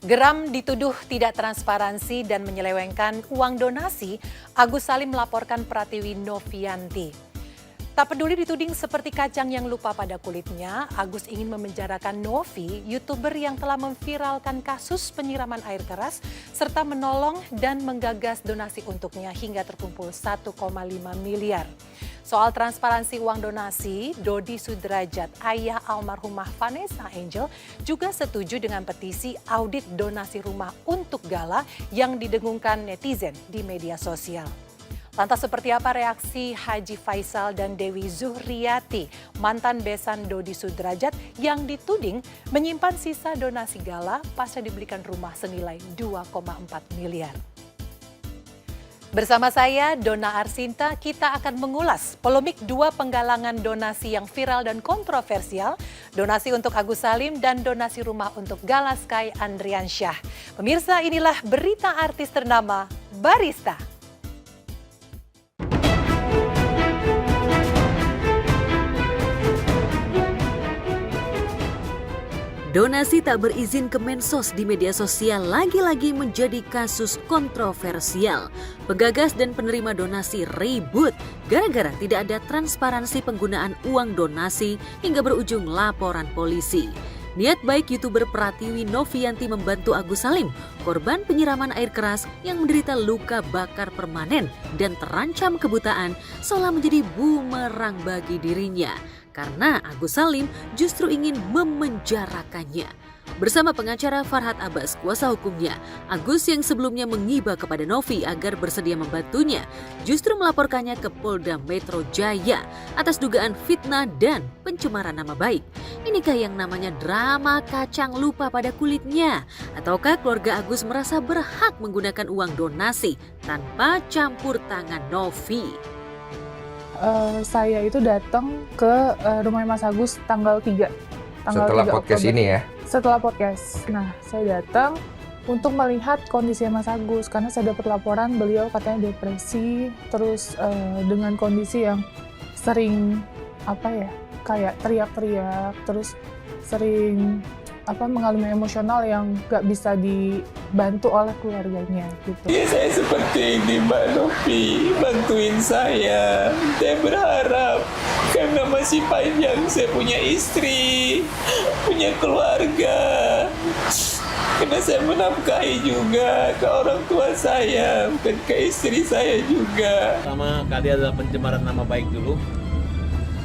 Geram dituduh tidak transparansi dan menyelewengkan uang donasi, Agus Salim melaporkan Pratiwi Novianti. Tak peduli dituding seperti kacang yang lupa pada kulitnya, Agus ingin memenjarakan Novi, YouTuber yang telah memviralkan kasus penyiraman air keras, serta menolong dan menggagas donasi untuknya hingga terkumpul 1,5 miliar. Soal transparansi uang donasi, Dodi Sudrajat, ayah almarhumah Vanessa Angel, juga setuju dengan petisi audit donasi rumah untuk Gala yang didengungkan netizen di media sosial. Lantas seperti apa reaksi Haji Faisal dan Dewi Zuhriyati, mantan besan Dodi Sudrajat yang dituding menyimpan sisa donasi Gala pasca dibelikan rumah senilai 2,4 miliar. Bersama saya, Donna Arsinta, kita akan mengulas polemik dua penggalangan donasi yang viral dan kontroversial, donasi untuk Agus Salim dan donasi rumah untuk Gala Sky Andriansyah. Pemirsa, inilah berita artis ternama Barista. Donasi tak berizin ke Mensos di media sosial lagi-lagi menjadi kasus kontroversial. Penggagas dan penerima donasi ribut gara-gara tidak ada transparansi penggunaan uang donasi hingga berujung laporan polisi. Niat baik YouTuber Pratiwi Novianti membantu Agus Salim, korban penyiraman air keras yang menderita luka bakar permanen dan terancam kebutaan, seolah menjadi bumerang bagi dirinya. Karena Agus Salim justru ingin memenjarakannya. Bersama pengacara Farhad Abbas, kuasa hukumnya, Agus yang sebelumnya mengiba kepada Novi agar bersedia membantunya, justru melaporkannya ke Polda Metro Jaya atas dugaan fitnah dan pencemaran nama baik. Inikah yang namanya drama kacang lupa pada kulitnya? Ataukah keluarga Agus merasa berhak menggunakan uang donasi tanpa campur tangan Novi? Saya itu datang ke rumah Mas Agus tanggal 3. Setelah podcast Oktober. ini ya? Setelah podcast. Nah, saya datang untuk melihat kondisi Mas Agus karena saya dapat laporan beliau katanya depresi, terus dengan kondisi yang sering kayak teriak-teriak, terus sering mengalami emosional yang gak bisa dibantu oleh keluarganya gitu. Ya, saya seperti ini Mbak Novi, bantuin saya. Saya berharap karena masih panjang, saya punya istri, punya keluarga. Karena saya menafkahi juga ke orang tua saya, bukan ke istri saya juga. Pertama kali adalah pencemaran nama baik dulu.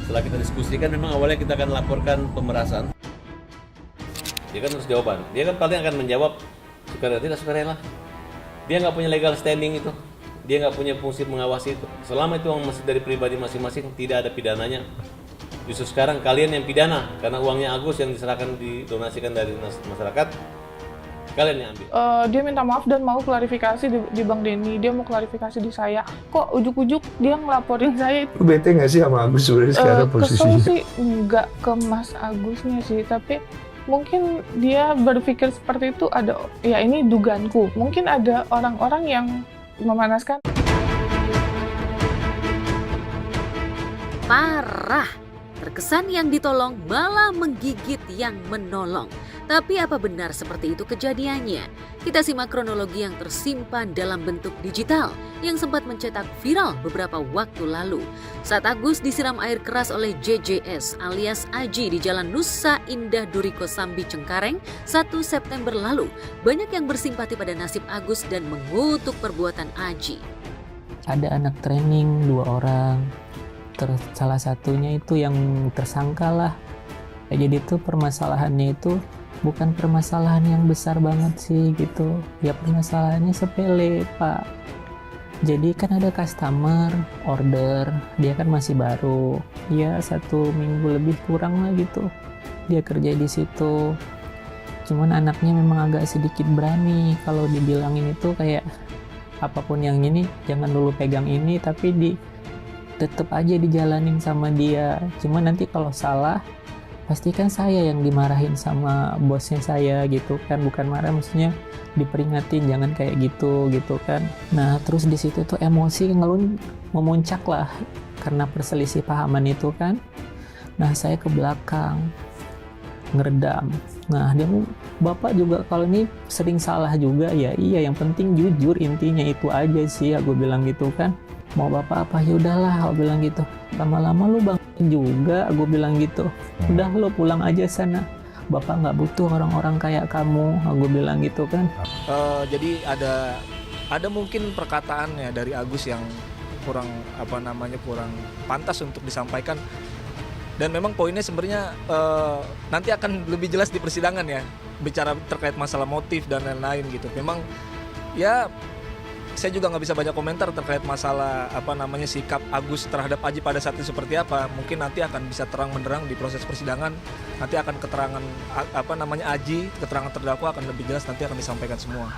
Setelah kita diskusikan, memang awalnya kita akan laporkan pemerasan. Dia kan harus jawaban. Dia kan paling akan menjawab sukarela tidak sukarela. Dia nggak punya legal standing itu. Dia nggak punya fungsi mengawasi itu. Selama itu uang masih dari pribadi masing-masing, tidak ada pidananya. Justru sekarang kalian yang pidana karena uangnya Agus yang diserahkan didonasikan dari masyarakat. Kalian yang ambil. Dia minta maaf dan mau klarifikasi di Bang Denny. Dia mau klarifikasi di saya. Kok ujuk-ujuk dia ngelaporin saya? Lu bete gak sih sama Agus sebenarnya sekarang posisinya? Kesel sih enggak ke Mas Agusnya sih, tapi mungkin dia berpikir seperti itu ini dugaanku. Mungkin ada orang-orang yang memanaskan. Parah, terkesan yang ditolong malah menggigit yang menolong. Tapi apa benar seperti itu kejadiannya? Kita simak kronologi yang tersimpan dalam bentuk digital yang sempat mencetak viral beberapa waktu lalu. Saat Agus disiram air keras oleh JJS alias Aji di Jalan Nusa Indah Duri Kosambi Cengkareng 1 September lalu, banyak yang bersimpati pada nasib Agus dan mengutuk perbuatan Aji. Ada anak training 2 orang, terus salah satunya itu yang tersangka lah. Jadi itu permasalahannya itu bukan permasalahan yang besar banget sih gitu. Ya permasalahannya sepele Pak. Jadi kan ada customer order, dia kan masih baru, ya 1 minggu lebih kurang lah gitu. Dia kerja di situ. Cuman anaknya memang agak sedikit berani kalau dibilangin itu kayak apapun yang ini jangan dulu pegang ini, tapi tetep aja dijalanin sama dia. Cuman nanti kalau salah pasti kan saya yang dimarahin sama bosnya saya gitu kan, bukan marah, maksudnya diperingatin jangan kayak gitu kan. Nah terus di situ tuh emosi memuncak lah karena perselisih pahaman itu kan. Nah saya ke belakang, ngeredam. Nah dia bapak juga kalau ini sering salah juga ya, iya yang penting jujur, intinya itu aja sih aku bilang gitu kan. Mau bapak apa ya udahlah aku bilang gitu, lama-lama lu bang juga aku bilang gitu, udah lu pulang aja sana, bapak nggak butuh orang-orang kayak kamu aku bilang gitu kan. Jadi ada mungkin perkataannya dari Agus yang kurang kurang pantas untuk disampaikan. Dan memang poinnya sebenarnya nanti akan lebih jelas di persidangan ya, bicara terkait masalah motif dan lain-lain gitu. Memang ya saya juga nggak bisa banyak komentar terkait masalah sikap Agus terhadap Adji pada saat itu seperti apa. Mungkin nanti akan bisa terang benderang di proses persidangan. Nanti akan keterangan Adji, keterangan terdakwa akan lebih jelas, nanti akan disampaikan semua.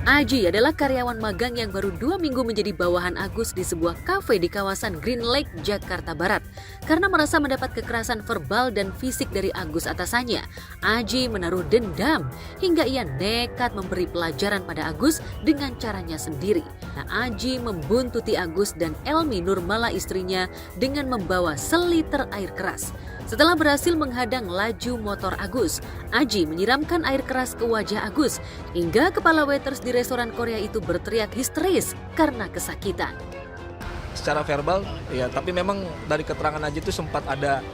Adji adalah karyawan magang yang baru 2 minggu menjadi bawahan Agus di sebuah kafe di kawasan Green Lake, Jakarta Barat. Karena merasa mendapat kekerasan verbal dan fisik dari Agus atasannya, Adji menaruh dendam hingga ia nekat memberi pelajaran pada Agus dengan caranya sendiri. Nah, Adji membuntuti Agus dan Elmi Nurmala istrinya dengan membawa seliter air keras. Setelah berhasil menghadang laju motor Agus, Adji menyiramkan air keras ke wajah Agus hingga kepala waiters di restoran Korea itu berteriak histeris karena kesakitan. Secara verbal ya, tapi memang dari keterangan Adji itu sempat ada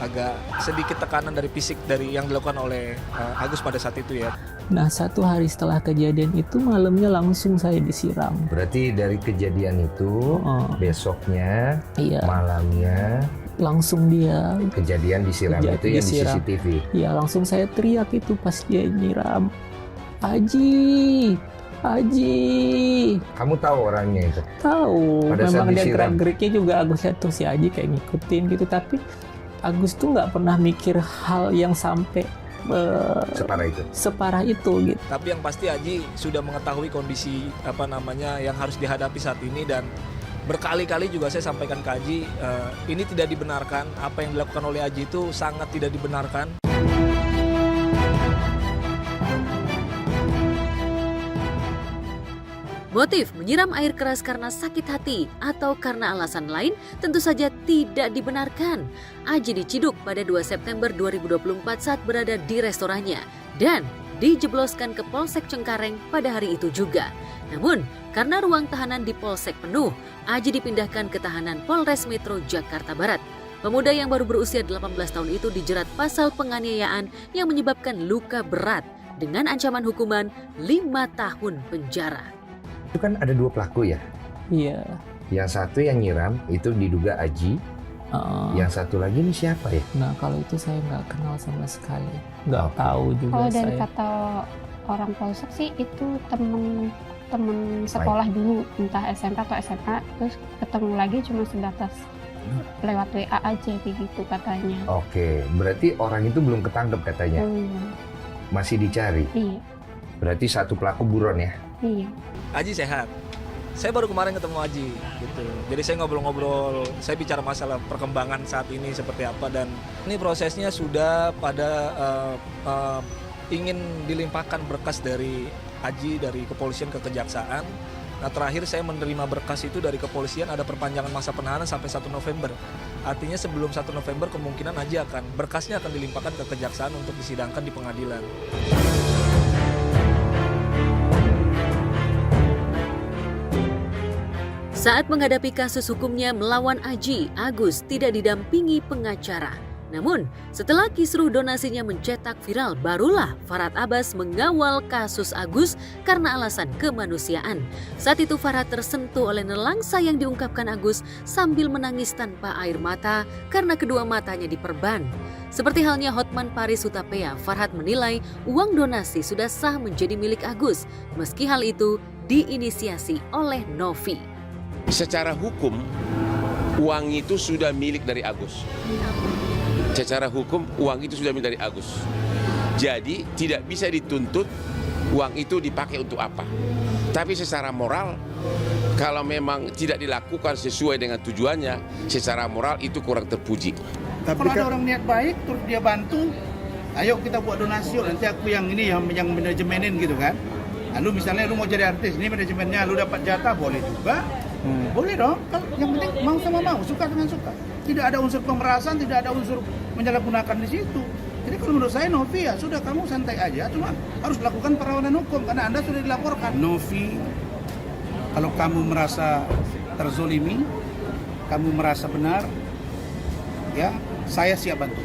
agak sedikit tekanan dari fisik dari yang dilakukan oleh Agus pada saat itu ya. Nah 1 hari setelah kejadian itu malamnya langsung saya disiram. Berarti dari kejadian itu besoknya, Iya. malamnya Langsung dia kejadian disiram itu yang di disiram. CCTV. Ya langsung saya teriak itu pas dia nyiram, Adji, Adji. Kamu tahu orangnya itu? Tahu, Pada saat memang dia disiram. gerak-geriknya juga Agus lihat tuh si Adji kayak ngikutin gitu, tapi Agus tuh nggak pernah mikir hal yang sampai Separah itu. gitu. Tapi yang pasti Adji sudah mengetahui kondisi yang harus dihadapi saat ini, dan berkali-kali juga saya sampaikan ke Adji, ini tidak dibenarkan, apa yang dilakukan oleh Adji itu sangat tidak dibenarkan. Motif menyiram air keras karena sakit hati atau karena alasan lain tentu saja tidak dibenarkan. Adji diciduk pada 2 September 2024 saat berada di restorannya dan dijebloskan ke Polsek Cengkareng pada hari itu juga. Namun, karena ruang tahanan di Polsek penuh, Adji dipindahkan ke tahanan Polres Metro Jakarta Barat. Pemuda yang baru berusia 18 tahun itu dijerat pasal penganiayaan yang menyebabkan luka berat dengan ancaman hukuman 5 tahun penjara. Itu kan ada 2 pelaku ya. Iya. Yang satu yang nyiram itu diduga Adji. Yang satu lagi ini siapa ya? Nah kalau itu saya nggak kenal sama sekali, nggak tahu juga Kalau dari saya. kata orang Polsek sih itu temen sekolah dulu, entah SMP atau SMA, terus ketemu lagi cuma sebatas lewat WA aja begitu katanya. Oke, berarti orang itu belum ketangkep katanya. Masih dicari. Iya. Berarti satu pelaku buron ya? Iya. Adji sehat. Saya baru kemarin ketemu Adji gitu. Jadi saya ngobrol-ngobrol, saya bicara masalah perkembangan saat ini seperti apa, dan ini prosesnya sudah pada ingin dilimpahkan berkas dari Adji dari kepolisian ke kejaksaan. Nah terakhir saya menerima berkas itu dari kepolisian, ada perpanjangan masa penahanan sampai 1 November. Artinya sebelum 1 November kemungkinan Adji berkasnya akan dilimpahkan ke kejaksaan untuk disidangkan di pengadilan. Saat menghadapi kasus hukumnya melawan Adji, Agus tidak didampingi pengacara. Namun, setelah kisruh donasinya mencetak viral, barulah Farhad Abbas mengawal kasus Agus karena alasan kemanusiaan. Saat itu Farhad tersentuh oleh nelangsa yang diungkapkan Agus sambil menangis tanpa air mata karena kedua matanya diperban. Seperti halnya Hotman Paris Hutapea, Farhad menilai uang donasi sudah sah menjadi milik Agus, meski hal itu diinisiasi oleh Novi. Secara hukum, uang itu sudah milik dari Agus. Secara hukum, uang itu sudah milik dari Agus. Jadi, tidak bisa dituntut uang itu dipakai untuk apa. Tapi secara moral, kalau memang tidak dilakukan sesuai dengan tujuannya, secara moral itu kurang terpuji. Tapi kalau ada orang niat baik, terus dia bantu, ayo kita buat donasi, nanti aku yang ini yang manajemenin gitu kan. Lalu misalnya lu mau jadi artis, ini manajemennya, lu dapat jatah boleh juga. Boleh dong, kan yang penting mau sama mau, suka dengan suka. Tidak ada unsur pemerasan, tidak ada unsur menyalahgunakan di situ. Jadi kalau menurut saya Novi ya sudah kamu santai aja, cuma harus lakukan perlawanan hukum karena Anda sudah dilaporkan. Novi, kalau kamu merasa terzolimi, kamu merasa benar, ya saya siap bantu.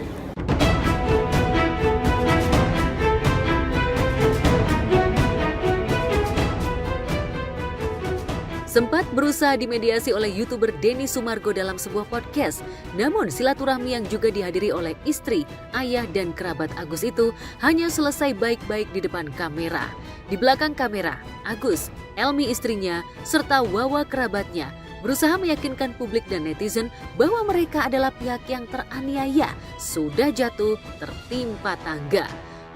Sempat berusaha dimediasi oleh YouTuber Denny Sumargo dalam sebuah podcast. Namun silaturahmi yang juga dihadiri oleh istri, ayah, dan kerabat Agus itu hanya selesai baik-baik di depan kamera. Di belakang kamera, Agus, Elmi istrinya, serta Wawa kerabatnya berusaha meyakinkan publik dan netizen bahwa mereka adalah pihak yang teraniaya, sudah jatuh tertimpa tangga.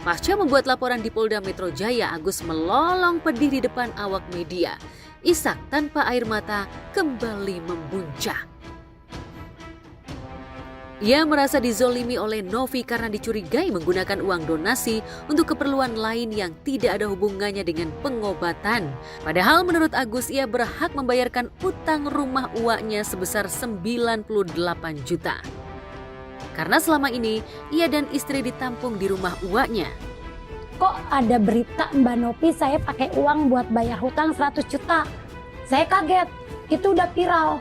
Pasca membuat laporan di Polda Metro Jaya, Agus melolong pedih di depan awak media. Ishak tanpa air mata kembali membuncah. Ia merasa dizolimi oleh Novi karena dicurigai menggunakan uang donasi untuk keperluan lain yang tidak ada hubungannya dengan pengobatan. Padahal menurut Agus ia berhak membayarkan utang rumah uaknya sebesar 98 juta. Karena selama ini ia dan istri ditampung di rumah uaknya. Kok ada berita Mbak Novi saya pakai uang buat bayar hutang 100 juta. Saya kaget, itu udah viral.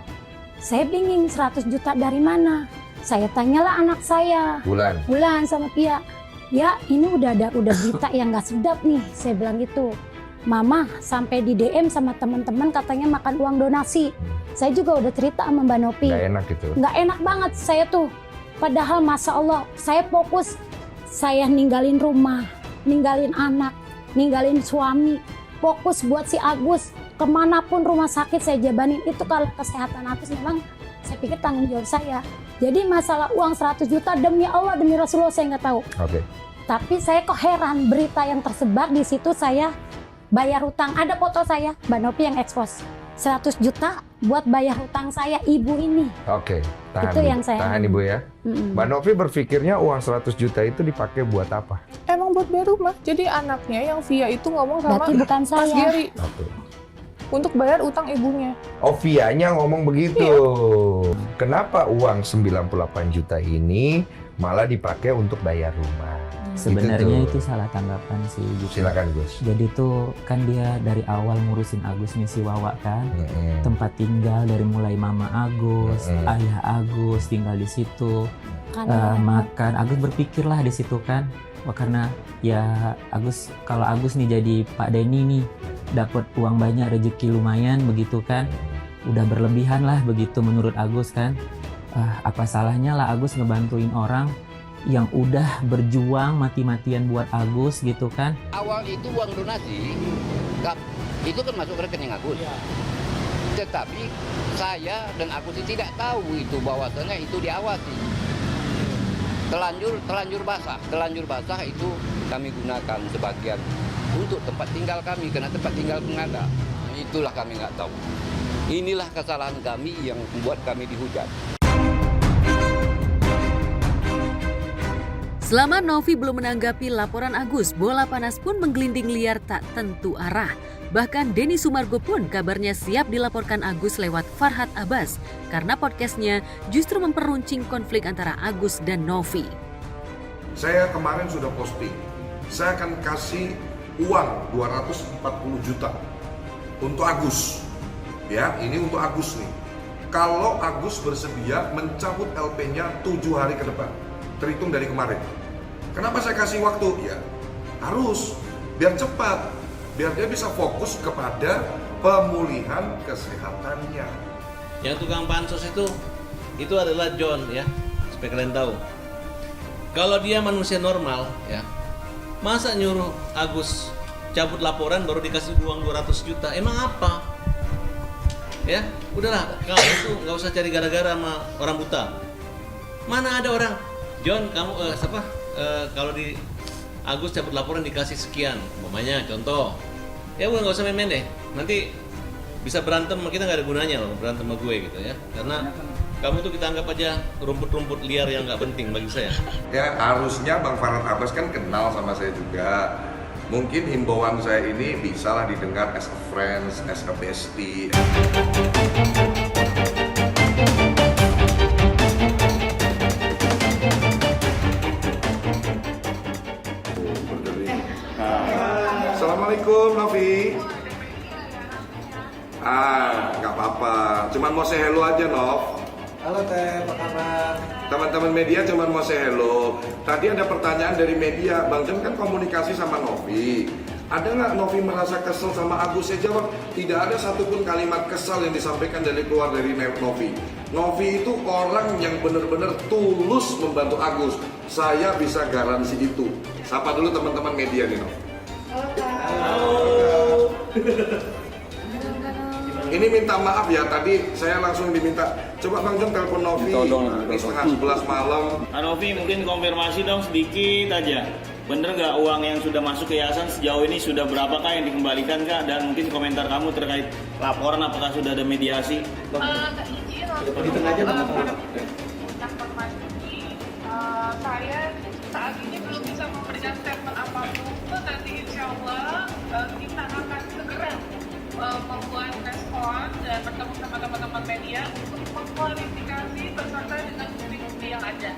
Saya bingung 100 juta dari mana. Saya tanyalah anak saya. Bulan sama Pia. Ya ini udah berita yang gak sedap nih, saya bilang gitu. Mama sampai di DM sama teman-teman katanya makan uang donasi. Saya juga udah cerita sama Mbak Novi. Gak enak gitu. Gak enak banget saya tuh. Padahal Masya Allah saya fokus. Saya ninggalin rumah, ninggalin anak, ninggalin suami, fokus buat si Agus. Kemanapun rumah sakit saya jabanin, itu kalau kesehatan Agus memang saya pikir tanggung jawab saya. Jadi masalah uang 100 juta demi Allah, demi Rasulullah saya nggak tahu. Tapi saya kok heran berita yang tersebar di situ saya bayar hutang. Ada foto saya, Mbak Novi yang expose. 100 juta buat bayar hutang saya, ibu ini. Tahan, itu yang saya tahan Ibu ya. Mbak Novi berpikirnya uang 100 juta itu dipakai buat apa? Emang buat bayar rumah. Jadi anaknya yang Via itu ngomong sama Berarti bukan Mas saya. Gary untuk bayar utang ibunya. Oh, Vianya ngomong begitu. Kenapa uang 98 juta ini malah dipakai untuk bayar rumah? Sebenarnya itu salah tanggapan sih. Gitu. Silakan Gus. Jadi itu kan dia dari awal ngurusin Agus misi Wawa kan, tempat tinggal dari mulai mama Agus, ayah Agus tinggal di situ, makan. Agus berpikirlah di situ kan, karena ya Agus kalau Agus nih jadi Pak Denny nih dapat uang banyak, rezeki lumayan begitu kan, udah berlebihan lah begitu menurut Agus kan. Apa salahnya lah Agus ngebantuin orang yang udah berjuang mati-matian buat Agus gitu kan. Awal itu uang donasi, itu kan masuk rekening Agus. Tetapi saya dan Agus tidak tahu itu bahwasannya itu diawasi. Telanjur basah itu kami gunakan sebagian untuk tempat tinggal kami, karena tempat tinggal pengada. Itulah kami nggak tahu. Inilah kesalahan kami yang membuat kami dihujat. Selama Novi belum menanggapi laporan Agus, bola panas pun menggelinding liar tak tentu arah. Bahkan Denny Sumargo pun kabarnya siap dilaporkan Agus lewat Farhad Abbas karena podcastnya justru memperuncing konflik antara Agus dan Novi. Saya kemarin sudah posting, saya akan kasih uang 240 juta untuk Agus. Ya, ini untuk Agus nih. Kalau Agus bersedia mencabut LP-nya 7 hari ke depan, terhitung dari kemarin. Kenapa saya kasih waktu? Ya harus, biar cepat, biar dia bisa fokus kepada pemulihan kesehatannya. Yang tukang bansos itu adalah John ya, supaya kalian tahu. Kalau dia manusia normal ya, masa nyuruh Agus cabut laporan baru dikasih uang 200 juta? Emang apa? Ya, udahlah, kamu itu nggak usah cari gara-gara sama orang buta. Mana ada orang John, kamu kalau di Agus cabut laporan dikasih sekian, umpamanya contoh. Ya udah nggak usah main-main deh. Nanti bisa berantem, kita nggak ada gunanya loh berantem sama gue gitu ya. Karena kamu tuh kita anggap aja rumput-rumput liar yang nggak penting bagi saya. Ya harusnya Bang Farhad Abbas kan kenal sama saya juga. Mungkin himbauan saya ini bisalah didengar as a friends, as a bestie. Assalamualaikum Novi. Nggak apa-apa. Cuman mau say hello aja, Nov. Halo Teh, apa kabar? Teman-teman media cuman mau say hello. Tadi ada pertanyaan dari media, Bang Jon kan komunikasi sama Novi. Ada nggak Novi merasa kesel sama Agus? Saya jawab, tidak ada satupun kalimat kesal yang disampaikan keluar dari Novi. Novi itu orang yang benar-benar tulus membantu Agus. Saya bisa garansi itu. Sapa dulu teman-teman media nih, Novi. Halo. Ini minta maaf ya, tadi saya langsung diminta, coba Bang Jon telepon Novi di setengah 11 malam. Novi mungkin konfirmasi dong sedikit aja. Bener nggak uang yang sudah masuk ke yayasan sejauh ini sudah berapakah yang dikembalikan Kak? Dan mungkin komentar kamu terkait laporan apakah sudah ada mediasi? Hitung aja teman-teman. Saya saat ini belum bisa memberikan statement apapun, nanti insya Allah kita akan segera membuat respon dan bertemu sama teman-teman media untuk mengklarifikasi beserta dengan bukti-bukti yang ada.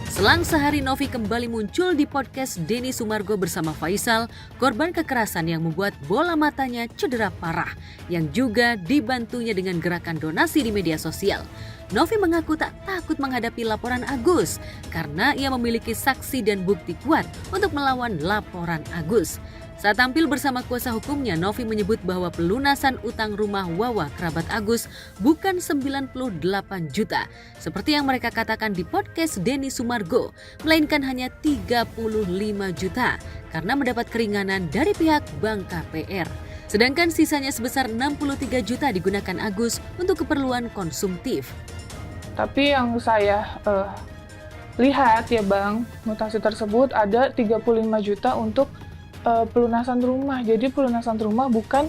Selang sehari Novi kembali muncul di podcast Denny Sumargo bersama Faisal, korban kekerasan yang membuat bola matanya cedera parah, yang juga dibantunya dengan gerakan donasi di media sosial. Novi mengaku tak takut menghadapi laporan Agus karena ia memiliki saksi dan bukti kuat untuk melawan laporan Agus. Saat tampil bersama kuasa hukumnya, Novi menyebut bahwa pelunasan utang rumah Wawa kerabat Agus bukan 98 juta, seperti yang mereka katakan di podcast Denny Sumargo, melainkan hanya 35 juta karena mendapat keringanan dari pihak Bank KPR. Sedangkan sisanya sebesar 63 juta digunakan Agus untuk keperluan konsumtif. Tapi yang saya lihat ya Bang, mutasi tersebut ada 35 juta untuk pelunasan rumah. Jadi pelunasan rumah bukan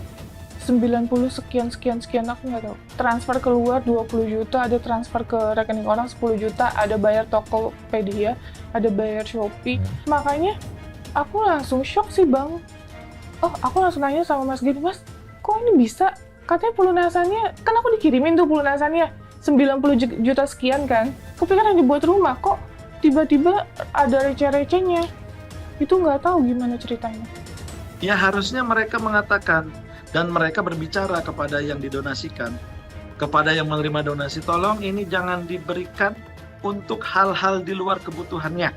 90 sekian aku nggak tahu. Transfer keluar 20 juta, ada transfer ke rekening orang 10 juta, ada bayar Tokopedia, ada bayar Shopee. Makanya aku langsung shock sih Bang. Aku langsung nanya sama Mas Gini, Mas, kok ini bisa? Katanya pelunasannya, kan aku dikirimin tuh pelunasannya 90 juta sekian kan. Kupikir hanya buat rumah, kok tiba-tiba ada receh-recehnya. Itu nggak tahu gimana ceritanya. Ya harusnya mereka mengatakan dan mereka berbicara kepada yang didonasikan, kepada yang menerima donasi, tolong ini jangan diberikan untuk hal-hal di luar kebutuhannya.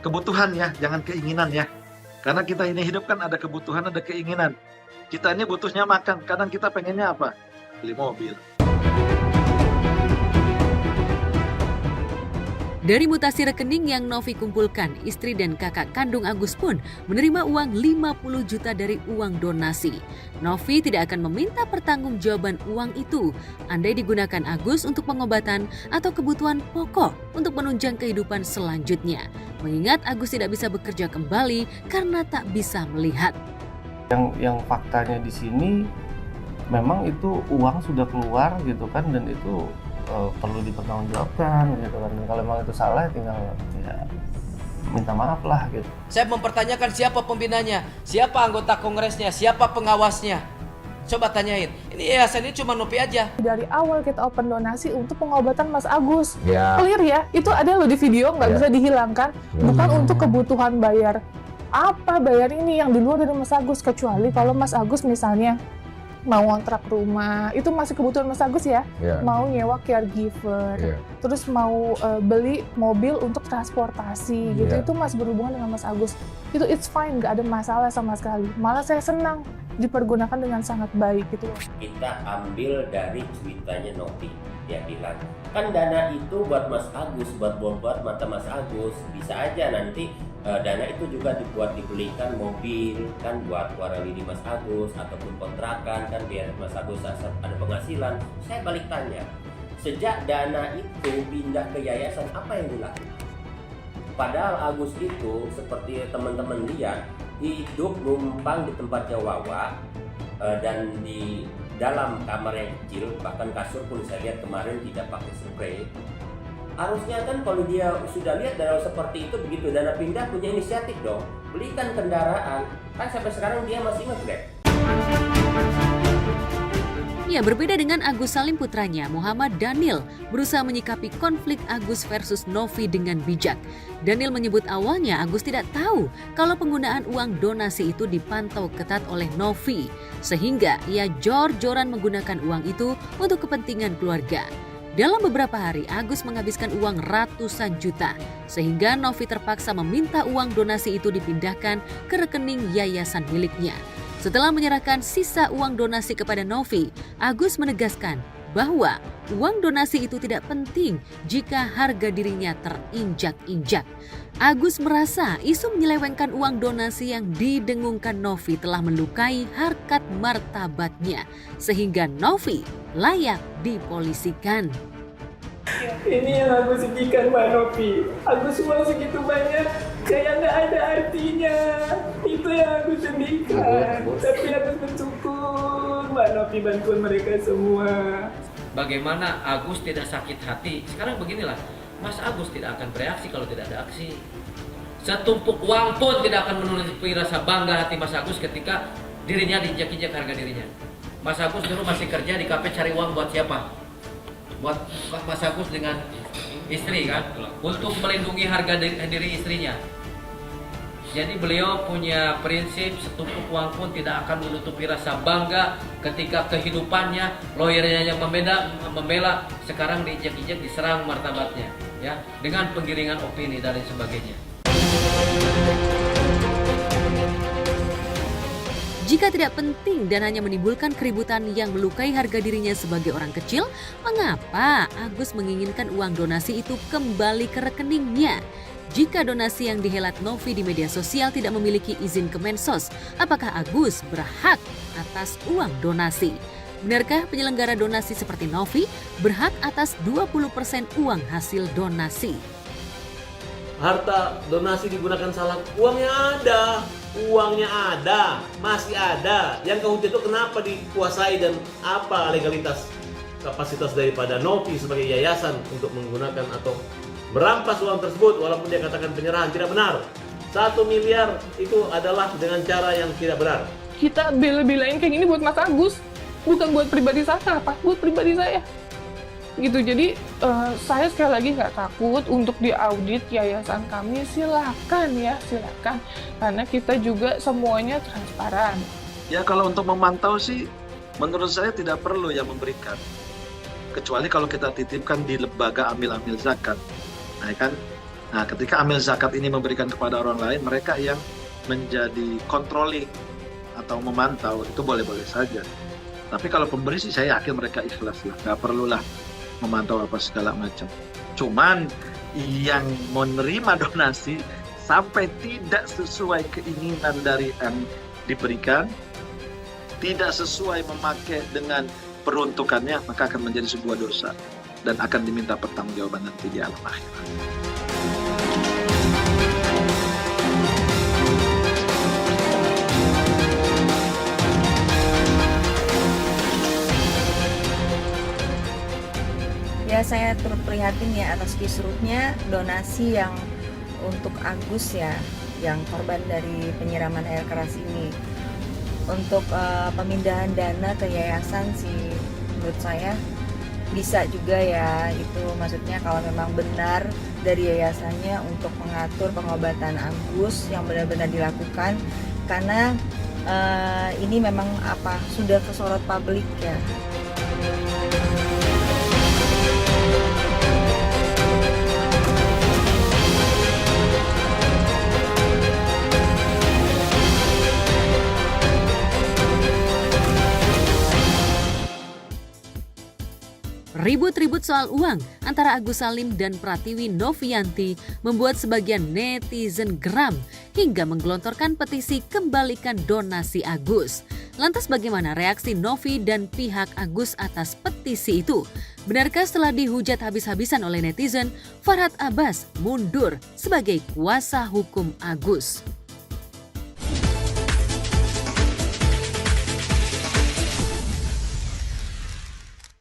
Kebutuhan ya, jangan keinginan ya. Karena kita ini hidup kan ada kebutuhan, ada keinginan. Kita ini butuhnya makan, kadang kita pengennya apa? Beli mobil. Dari mutasi rekening yang Novi kumpulkan, istri dan kakak kandung Agus pun menerima uang 50 juta dari uang donasi. Novi tidak akan meminta pertanggungjawaban uang itu, andai digunakan Agus untuk pengobatan atau kebutuhan pokok untuk menunjang kehidupan selanjutnya. Mengingat Agus tidak bisa bekerja kembali karena tak bisa melihat. Yang faktanya di sini memang itu uang sudah keluar gitu kan, dan itu perlu dipertanggungjawabkan gitu kan. Kalau memang itu salah tinggal ya minta maaf lah gitu. Saya mempertanyakan siapa pembinanya, siapa anggota kongresnya, siapa pengawasnya. Coba tanyain. Ini yayasan ini cuma Novi aja. Dari awal kita open donasi untuk pengobatan Mas Agus. Ya. Clear ya, itu ada loh di video, nggak bisa dihilangkan. Bukan untuk kebutuhan bayar bayar ini yang di luar dari Mas Agus, kecuali kalau Mas Agus misalnya mau ngontrak rumah, itu masih kebutuhan Mas Agus ya. Mau nyewa caregiver, terus mau beli mobil untuk transportasi gitu, itu masih berhubungan dengan Mas Agus. Itu it's fine, nggak ada masalah sama sekali. Malah saya senang dipergunakan dengan sangat baik gitu. Kita ambil dari ceritanya Novi, dia bilang kan dana itu buat Mas Agus, buat mata Mas Agus, bisa aja nanti dana itu juga dibelikan mobil kan buat waralini Mas Agus ataupun kontrakan kan biar Mas Agus ada penghasilan. Saya balik tanya, sejak dana itu pindah ke yayasan apa yang dilakukan? Padahal Agus itu seperti teman-teman lihat hidup numpang di tempatnya Wawa dan di dalam kamar yang kecil, bahkan kasur pun saya lihat kemarin tidak pakai spray. Harusnya kan kalau dia sudah lihat dana seperti itu, begitu dana pindah punya inisiatif dong, belikan kendaraan. Kan sampai sekarang dia masih nge-grab. Ya, berbeda dengan Agus Salim putranya, Muhammad Daniel berusaha menyikapi konflik Agus versus Novi dengan bijak. Daniel menyebut awalnya Agus tidak tahu kalau penggunaan uang donasi itu dipantau ketat oleh Novi, sehingga ia jor-joran menggunakan uang itu untuk kepentingan keluarga. Dalam beberapa hari, Agus menghabiskan uang ratusan juta, sehingga Novi terpaksa meminta uang donasi itu dipindahkan ke rekening yayasan miliknya. Setelah menyerahkan sisa uang donasi kepada Novi, Agus menegaskan bahwa uang donasi itu tidak penting jika harga dirinya terinjak-injak. Agus merasa isu menyelewengkan uang donasi yang didengungkan Novi telah melukai harkat martabatnya, sehingga Novi layak dipolisikan. Ini yang aku sedihkan, Mbak Novi. Aku semua segitu banyak, kayak nggak ada artinya. Itu yang aku sedihkan. Tapi aku bersyukur, Mbak Novi bantuan mereka semua. Bagaimana Agus tidak sakit hati? Sekarang beginilah, Mas Agus tidak akan bereaksi kalau tidak ada aksi. Setumpuk uang pun tidak akan menutupi rasa bangga hati Mas Agus ketika dirinya diinjak-injak harga dirinya. Mas Agus dulu masih kerja di kafe cari uang buat siapa? Buat Mas Agus dengan istri kan, untuk melindungi harga diri istrinya. Jadi beliau punya prinsip setumpuk uang pun tidak akan menutupi rasa bangga ketika kehidupannya lawyernya yang membela sekarang diinjak-injak, diserang martabatnya, ya, dengan penggiringan opini dan sebagainya. Jika tidak penting dan hanya menimbulkan keributan yang melukai harga dirinya sebagai orang kecil, mengapa Agus menginginkan uang donasi itu kembali ke rekeningnya? Jika donasi yang dihelat Novi di media sosial tidak memiliki izin Kemensos, apakah Agus berhak atas uang donasi? Benarkah penyelenggara donasi seperti Novi berhak atas 20% uang hasil donasi? Harta donasi digunakan salah, uangnya ada, masih ada. Yang kemudian itu kenapa dikuasai dan apa legalitas kapasitas daripada Novi sebagai yayasan untuk menggunakan atau merampas uang tersebut walaupun dia katakan penyerahan tidak benar. 1 miliar itu adalah dengan cara yang tidak benar. Kita bela-belain kayak gini buat Mas Agus, bukan buat pribadi saya, Pak, buat pribadi saya. Gitu, jadi saya sekali lagi nggak takut untuk diaudit yayasan kami, silakan ya, silakan, karena kita juga semuanya transparan. Ya kalau untuk memantau sih, menurut saya tidak perlu yang memberikan, kecuali kalau kita titipkan di lembaga amil-amil zakat, nah kan, nah ketika amil zakat ini memberikan kepada orang lain, mereka yang menjadi controlling atau memantau itu boleh-boleh saja. Tapi kalau pemberi sih saya yakin mereka ikhlas lah, nggak perlulah memantau apa segala macam. Cuman yang menerima donasi sampai tidak sesuai keinginan dari yang diberikan, tidak sesuai memakai dengan peruntukannya, maka akan menjadi sebuah dosa dan akan diminta pertanggungjawaban nanti di alam akhirat. Ya, saya turut prihatin ya atas kisruhnya donasi yang untuk Agus ya, yang korban dari penyiraman air keras ini. Untuk pemindahan dana ke yayasan sih menurut saya bisa juga ya, itu maksudnya kalau memang benar dari yayasannya untuk mengatur pengobatan Agus yang benar-benar dilakukan, karena ini memang sudah kesorot publik ya. Ribut-ribut soal uang antara Agus Salim dan Pratiwi Novianti membuat sebagian netizen geram hingga menggelontorkan petisi kembalikan donasi Agus. Lantas bagaimana reaksi Novi dan pihak Agus atas petisi itu? Benarkah setelah dihujat habis-habisan oleh netizen, Farhad Abbas mundur sebagai kuasa hukum Agus?